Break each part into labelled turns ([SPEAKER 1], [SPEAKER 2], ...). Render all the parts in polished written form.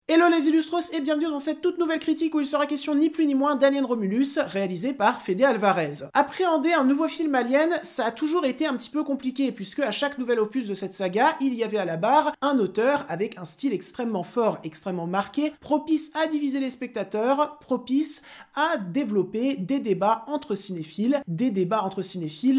[SPEAKER 1] Hello les Illustros et bienvenue dans cette toute nouvelle critique où il sera question ni plus ni moins d'Alien Romulus, réalisé par Fede Alvarez. Appréhender un nouveau film Alien, ça a toujours été un petit peu compliqué, puisque à chaque nouvel opus de cette saga, il y avait à la barre un auteur avec un style extrêmement fort, extrêmement marqué, propice à diviser les spectateurs, propice à développer des débats entre cinéphiles,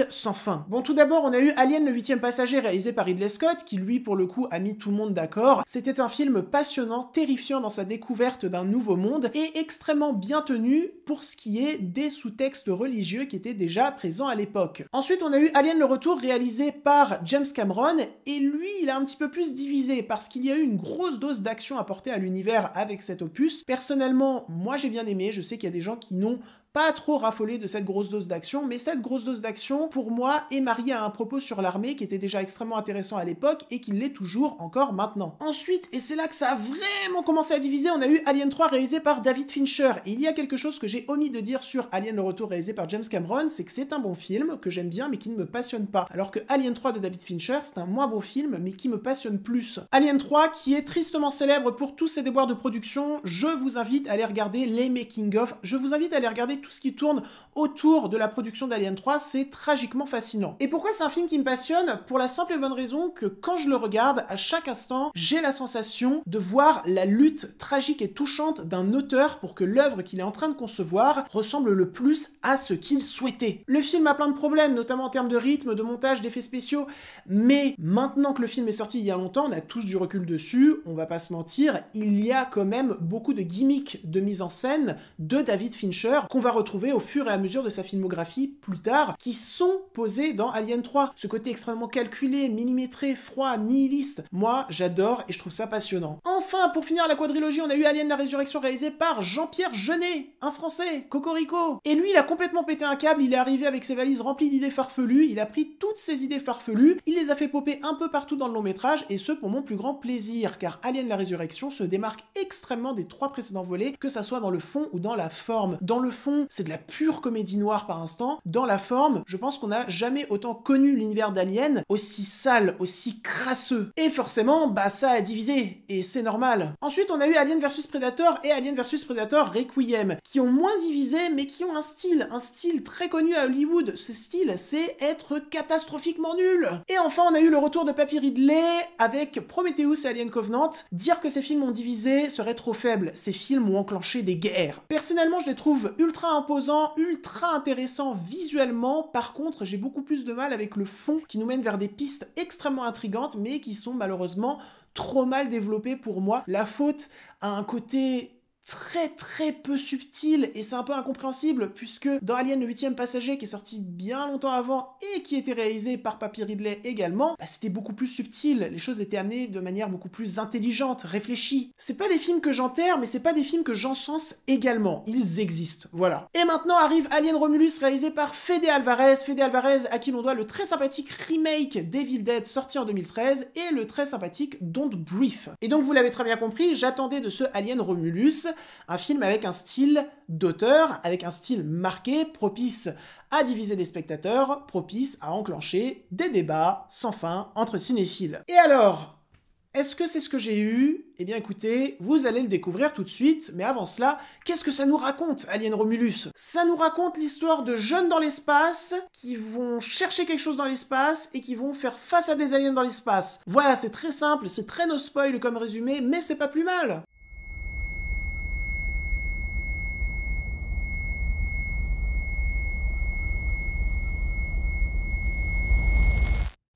[SPEAKER 1] sans fin. Bon, tout d'abord, on a eu Alien le 8e passager réalisé par Ridley Scott, qui lui, pour le coup, a mis tout le monde d'accord. C'était un film passionnant, terrifiant dans sa découverte d'un nouveau monde et extrêmement bien tenu pour ce qui est des sous-textes religieux qui étaient déjà présents à l'époque. Ensuite, on a eu Alien le Retour réalisé par James Cameron et lui, il a un petit peu plus divisé parce qu'il y a eu une grosse dose d'action apportée à l'univers avec cet opus. Personnellement, moi j'ai bien aimé, je sais qu'il y a des gens qui n'ont pas trop raffolé de cette grosse dose d'action, mais cette grosse dose d'action, pour moi, est mariée à un propos sur l'armée qui était déjà extrêmement intéressant à l'époque et qui l'est toujours encore maintenant. Ensuite, et c'est là que ça a vraiment commencé à diviser, on a eu Alien 3 réalisé par David Fincher. Et il y a quelque chose que j'ai omis de dire sur Alien le Retour réalisé par James Cameron, c'est que c'est un bon film, que j'aime bien, mais qui ne me passionne pas. Alors que Alien 3 de David Fincher, c'est un moins bon film, mais qui me passionne plus. Alien 3, qui est tristement célèbre pour tous ses déboires de production, je vous invite à aller regarder les making-of, je vous invite à aller regarder tout ce qui tourne autour de la production d'Alien 3, c'est tragiquement fascinant. Et pourquoi c'est un film qui me passionne? Pour la simple et bonne raison que quand je le regarde, à chaque instant, j'ai la sensation de voir la lutte tragique et touchante d'un auteur pour que l'œuvre qu'il est en train de concevoir ressemble le plus à ce qu'il souhaitait. Le film a plein de problèmes, notamment en termes de rythme, de montage, d'effets spéciaux, mais maintenant que le film est sorti il y a longtemps, on a tous du recul dessus, on va pas se mentir, il y a quand même beaucoup de gimmicks de mise en scène de David Fincher qu'on va retrouver au fur et à mesure de sa filmographie plus tard, qui sont posés dans Alien 3. Ce côté extrêmement calculé, millimétré, froid, nihiliste, moi j'adore et je trouve ça passionnant. Enfin, pour finir la quadrilogie, on a eu Alien la Résurrection réalisé par Jean-Pierre Jeunet, un Français, Cocorico. Et lui, il a complètement pété un câble, il est arrivé avec ses valises remplies d'idées farfelues, il a pris toutes ces idées farfelues, il les a fait popper un peu partout dans le long métrage, et ce pour mon plus grand plaisir, car Alien la Résurrection se démarque extrêmement des 3 précédents volets, que ça soit dans le fond ou dans la forme. Dans le fond, c'est de la pure comédie noire par instant. Dans la forme, je pense qu'on n'a jamais autant connu l'univers d'Alien aussi sale, aussi crasseux. Et forcément, bah ça a divisé, et c'est normal. Ensuite, on a eu Alien vs Predator et Alien vs Predator Requiem, qui ont moins divisé, mais qui ont un style très connu à Hollywood. Ce style, c'est être catastrophiquement nul. Et enfin, on a eu le retour de Papy Ridley avec Prometheus et Alien Covenant. Dire que ces films ont divisé serait trop faible. Ces films ont enclenché des guerres. Personnellement, je les trouve ultra imposants, ultra intéressants visuellement. Par contre, j'ai beaucoup plus de mal avec le fond qui nous mène vers des pistes extrêmement intrigantes, mais qui sont malheureusement trop mal développées pour moi. La faute a un côté très peu subtil et c'est un peu incompréhensible puisque dans Alien le 8e passager qui est sorti bien longtemps avant et qui était réalisé par Papy Ridley également, bah c'était beaucoup plus subtil, les choses étaient amenées de manière beaucoup plus intelligente, réfléchie. C'est pas des films que j'enterre mais c'est pas des films que j'encense également, ils existent, voilà. Et maintenant arrive Alien Romulus réalisé par Fede Alvarez à qui l'on doit le très sympathique remake d'Evil Dead sorti en 2013 et le très sympathique Don't Brief. Et donc vous l'avez très bien compris, j'attendais de ce Alien Romulus un film avec un style d'auteur, avec un style marqué, propice à diviser les spectateurs, propice à enclencher des débats sans fin entre cinéphiles. Et alors, est-ce que c'est ce que j'ai eu? Eh bien écoutez, vous allez le découvrir tout de suite, mais avant cela, qu'est-ce que ça nous raconte, Alien Romulus? Ça nous raconte l'histoire de jeunes dans l'espace qui vont chercher quelque chose dans l'espace et qui vont faire face à des aliens dans l'espace. Voilà, c'est très simple, c'est très no spoil comme résumé, mais c'est pas plus mal.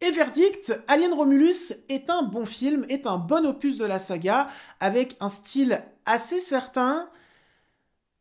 [SPEAKER 1] Et verdict, Alien Romulus est un bon film, est un bon opus de la saga, avec un style assez certain,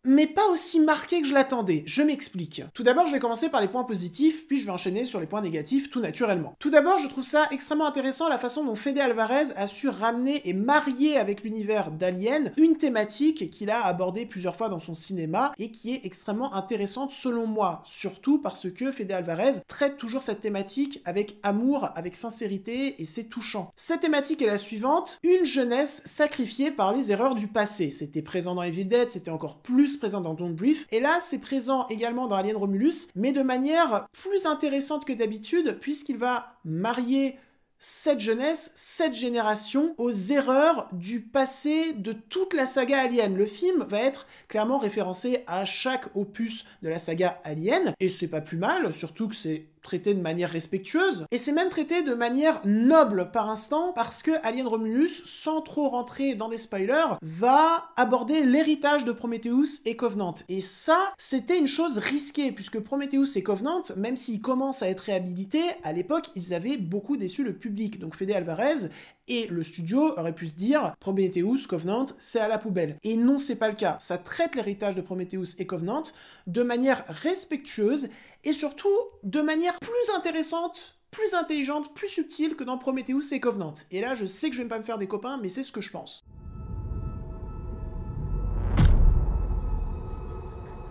[SPEAKER 1] mais pas aussi marqué que je l'attendais. Je m'explique. Tout d'abord, je vais commencer par les points positifs, puis je vais enchaîner sur les points négatifs tout naturellement. Tout d'abord, je trouve ça extrêmement intéressant la façon dont Fede Alvarez a su ramener et marier avec l'univers d'Alien une thématique qu'il a abordée plusieurs fois dans son cinéma et qui est extrêmement intéressante selon moi, surtout parce que Fede Alvarez traite toujours cette thématique avec amour, avec sincérité et c'est touchant. Cette thématique est la suivante, une jeunesse sacrifiée par les erreurs du passé. C'était présent dans Evil Dead, c'était encore plus présent dans Don't Brief, et là c'est présent également dans Alien Romulus, mais de manière plus intéressante que d'habitude, puisqu'il va marier cette jeunesse, cette génération aux erreurs du passé de toute la saga Alien. Le film va être clairement référencé à chaque opus de la saga Alien, et c'est pas plus mal, surtout que c'est traité de manière respectueuse, et c'est même traité de manière noble par instant, parce que Alien Romulus, sans trop rentrer dans des spoilers, va aborder l'héritage de Prometheus et Covenant. Et ça, c'était une chose risquée, puisque Prometheus et Covenant, même s'ils commencent à être réhabilités, à l'époque, ils avaient beaucoup déçu le public. Donc Fede Alvarez et le studio aurait pu se dire Prometheus, Covenant, c'est à la poubelle. Et non, c'est pas le cas. Ça traite l'héritage de Prometheus et Covenant de manière respectueuse et surtout de manière plus intéressante, plus intelligente, plus subtile que dans Prometheus et Covenant. Et là, je sais que je vais pas me faire des copains, mais c'est ce que je pense.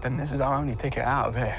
[SPEAKER 2] Then this is our only ticket out of here.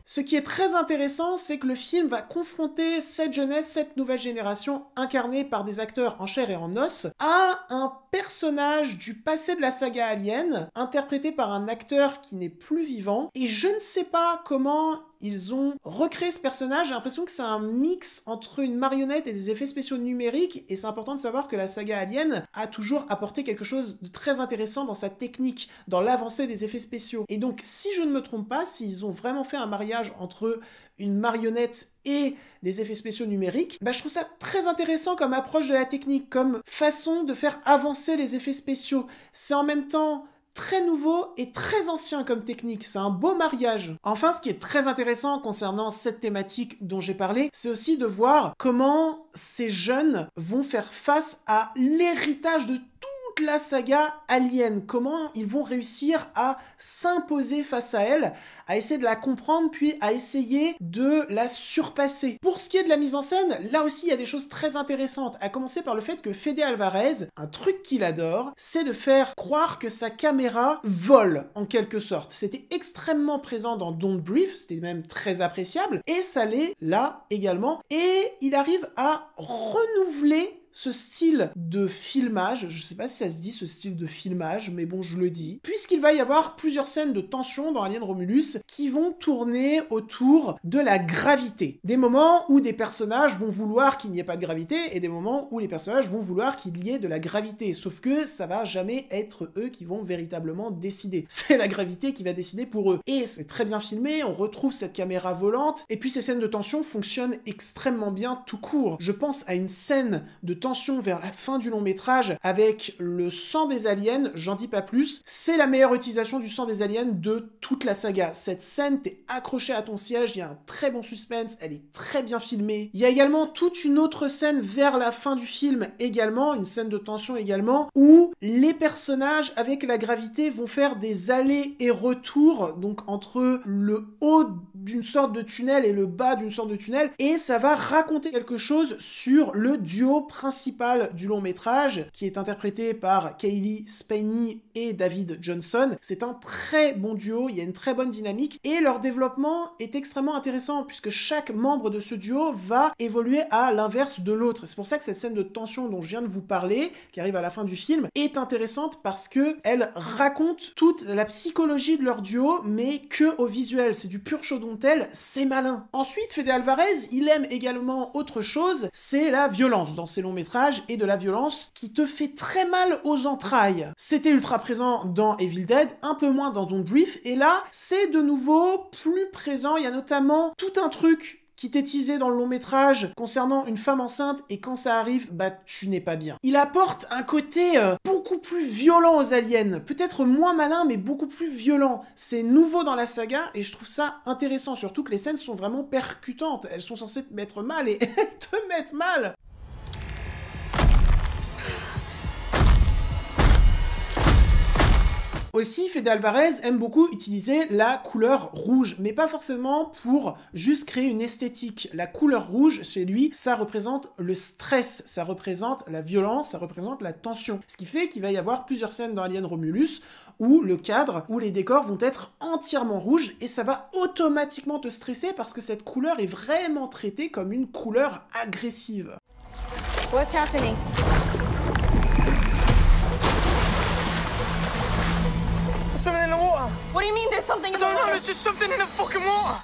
[SPEAKER 1] Ce qui est très intéressant, c'est que le film va confronter cette jeunesse, cette nouvelle génération, incarnée par des acteurs en chair et en os, à un personnage du passé de la saga Alien, interprété par un acteur qui n'est plus vivant, et je ne sais pas comment ils ont recréé ce personnage. J'ai l'impression que c'est un mix entre une marionnette et des effets spéciaux numériques, et c'est important de savoir que la saga Alien a toujours apporté quelque chose de très intéressant dans sa technique, dans l'avancée des effets spéciaux. Et donc, si je ne me trompe pas, s'ils ont vraiment fait un mariage entre une marionnette et des effets spéciaux numériques, je trouve ça très intéressant comme approche de la technique, comme façon de faire avancer les effets spéciaux. C'est en même temps très nouveau et très ancien comme technique, c'est un beau mariage. Enfin, ce qui est très intéressant concernant cette thématique dont j'ai parlé, c'est aussi de voir comment ces jeunes vont faire face à l'héritage de toute la saga Alien, comment ils vont réussir à s'imposer face à elle, à essayer de la comprendre, puis à essayer de la surpasser. Pour ce qui est de la mise en scène, là aussi il y a des choses très intéressantes, à commencer par le fait que Fede Alvarez, un truc qu'il adore, c'est de faire croire que sa caméra vole, en quelque sorte. C'était extrêmement présent dans Don't Breathe, c'était même très appréciable, et ça l'est là également, et il arrive à renouveler ce style de filmage, je sais pas si ça se dit ce style de filmage, mais bon, je le dis, puisqu'il va y avoir plusieurs scènes de tension dans Alien Romulus qui vont tourner autour de la gravité. Des moments où des personnages vont vouloir qu'il n'y ait pas de gravité, et des moments où les personnages vont vouloir qu'il y ait de la gravité, sauf que ça va jamais être eux qui vont véritablement décider. C'est la gravité qui va décider pour eux. Et c'est très bien filmé, on retrouve cette caméra volante, et puis ces scènes de tension fonctionnent extrêmement bien tout court. Je pense à une scène de tension vers la fin du long métrage avec le sang des aliens, j'en dis pas plus, c'est la meilleure utilisation du sang des aliens de toute la saga. Cette scène, t'es accroché à ton siège, il y a un très bon suspense, elle est très bien filmée. Il y a également toute une autre scène vers la fin du film également, une scène de tension également, où les personnages avec la gravité vont faire des allers et retours, donc entre le haut d'une sorte de tunnel et le bas d'une sorte de tunnel, et ça va raconter quelque chose sur le duo principal du long métrage, qui est interprété par Kaylee Spaeny et David Johnson. C'est un très bon duo, il y a une très bonne dynamique, et leur développement est extrêmement intéressant, puisque chaque membre de ce duo va évoluer à l'inverse de l'autre. C'est pour ça que cette scène de tension dont je viens de vous parler, qui arrive à la fin du film, est intéressante parce que elle raconte toute la psychologie de leur duo, mais que au visuel. C'est du pur show don't tell, c'est malin. Ensuite, Fede Alvarez, il aime également autre chose, c'est la violence dans ses longs métrages, et de la violence qui te fait très mal aux entrailles. C'était ultra présent dans Evil Dead, un peu moins dans Don't Breathe, et là, c'est de nouveau plus présent. Il y a notamment tout un truc qui t'est teasé dans le long métrage concernant une femme enceinte, et quand ça arrive, tu n'es pas bien. Il apporte un côté beaucoup plus violent aux aliens, peut-être moins malin, mais beaucoup plus violent. C'est nouveau dans la saga, et je trouve ça intéressant, surtout que les scènes sont vraiment percutantes. Elles sont censées te mettre mal, et elles te mettent mal. Aussi, Fede Alvarez aime beaucoup utiliser la couleur rouge, mais pas forcément pour juste créer une esthétique. La couleur rouge, chez lui, ça représente le stress, ça représente la violence, ça représente la tension. Ce qui fait qu'il va y avoir plusieurs scènes dans Alien Romulus où le cadre, où les décors vont être entièrement rouges, et ça va automatiquement te stresser parce que cette couleur est vraiment traitée comme une couleur agressive.
[SPEAKER 3] What's happening?
[SPEAKER 2] Something in the water.
[SPEAKER 3] What do you mean there's something in
[SPEAKER 2] I
[SPEAKER 3] the
[SPEAKER 2] don't know,
[SPEAKER 3] water?
[SPEAKER 2] there's just something in the fucking water.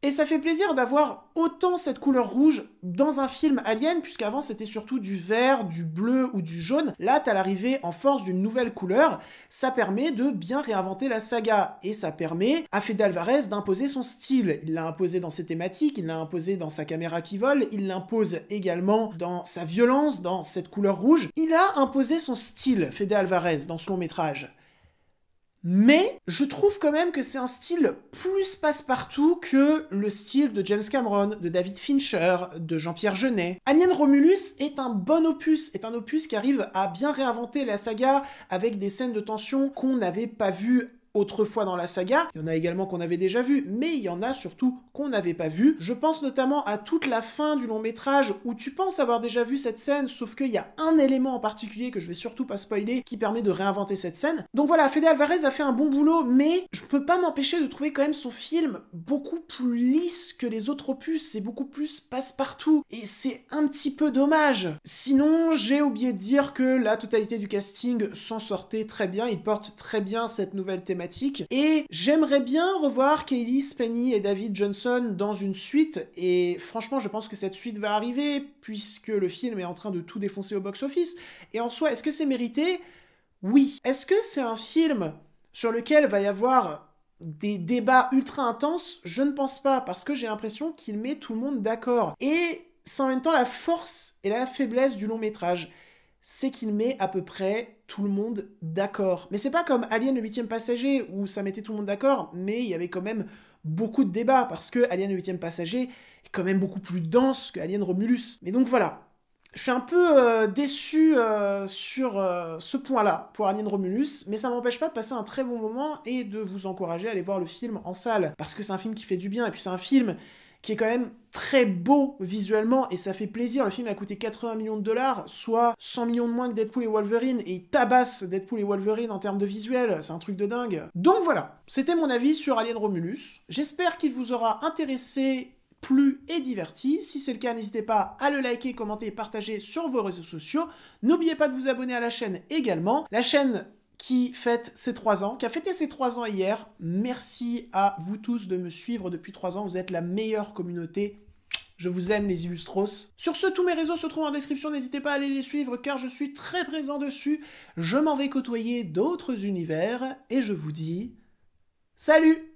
[SPEAKER 1] Et ça fait plaisir d'avoir autant cette couleur rouge dans un film Alien, puisqu'avant c'était surtout du vert, du bleu ou du jaune. Là, t'as l'arrivée en force d'une nouvelle couleur. Ça permet de bien réinventer la saga, et ça permet à Fede Alvarez d'imposer son style. Il l'a imposé dans ses thématiques, il l'a imposé dans sa caméra qui vole, il l'impose également dans sa violence, dans cette couleur rouge. Il a imposé son style, Fede Alvarez, dans ce long métrage. Mais je trouve quand même que c'est un style plus passe-partout que le style de James Cameron, de David Fincher, de Jean-Pierre Jeunet. Alien Romulus est un bon opus, est un opus qui arrive à bien réinventer la saga avec des scènes de tension qu'on n'avait pas vues autrefois dans la saga. Il y en a également qu'on avait déjà vu, mais il y en a surtout qu'on n'avait pas vu. Je pense notamment à toute la fin du long métrage où tu penses avoir déjà vu cette scène, sauf qu'il y a un élément en particulier que je vais surtout pas spoiler qui permet de réinventer cette scène. Donc voilà, Fede Alvarez a fait un bon boulot, mais je peux pas m'empêcher de trouver quand même son film beaucoup plus lisse que les autres opus, c'est beaucoup plus passe-partout, et c'est un petit peu dommage. Sinon, j'ai oublié de dire que la totalité du casting s'en sortait très bien, il porte très bien cette nouvelle thématique. Et j'aimerais bien revoir Cailee Spaeny et David Johnson dans une suite, et franchement je pense que cette suite va arriver, puisque le film est en train de tout défoncer au box-office, et en soi, est-ce que c'est mérité? Oui. Est-ce que c'est un film sur lequel va y avoir des débats ultra intenses? Je ne pense pas, parce que j'ai l'impression qu'il met tout le monde d'accord. Et c'est en même temps la force et la faiblesse du long métrage. C'est qu'il met à peu près tout le monde d'accord. Mais c'est pas comme Alien le 8e passager, où ça mettait tout le monde d'accord, mais il y avait quand même beaucoup de débats, parce que Alien le 8e passager est quand même beaucoup plus dense que Alien Romulus. Mais donc voilà, je suis un peu déçu sur ce point-là pour Alien Romulus, mais ça m'empêche pas de passer un très bon moment et de vous encourager à aller voir le film en salle, parce que c'est un film qui fait du bien, et puis c'est un film qui est quand même très beau visuellement, et ça fait plaisir. Le film a coûté 80 millions de dollars, soit 100 millions de moins que Deadpool et Wolverine, et il tabasse Deadpool et Wolverine en termes de visuel, c'est un truc de dingue. Donc voilà, c'était mon avis sur Alien Romulus. J'espère qu'il vous aura intéressé, plu et diverti. Si c'est le cas, n'hésitez pas à le liker, commenter et partager sur vos réseaux sociaux. N'oubliez pas de vous abonner à la chaîne également. La chaîne qui fête ses 3 ans, qui a fêté ses 3 ans hier. Merci à vous tous de me suivre depuis 3 ans. Vous êtes la meilleure communauté. Je vous aime, les Illustros. Sur ce, tous mes réseaux se trouvent en description. N'hésitez pas à aller les suivre car je suis très présent dessus. Je m'en vais côtoyer d'autres univers et je vous dis salut!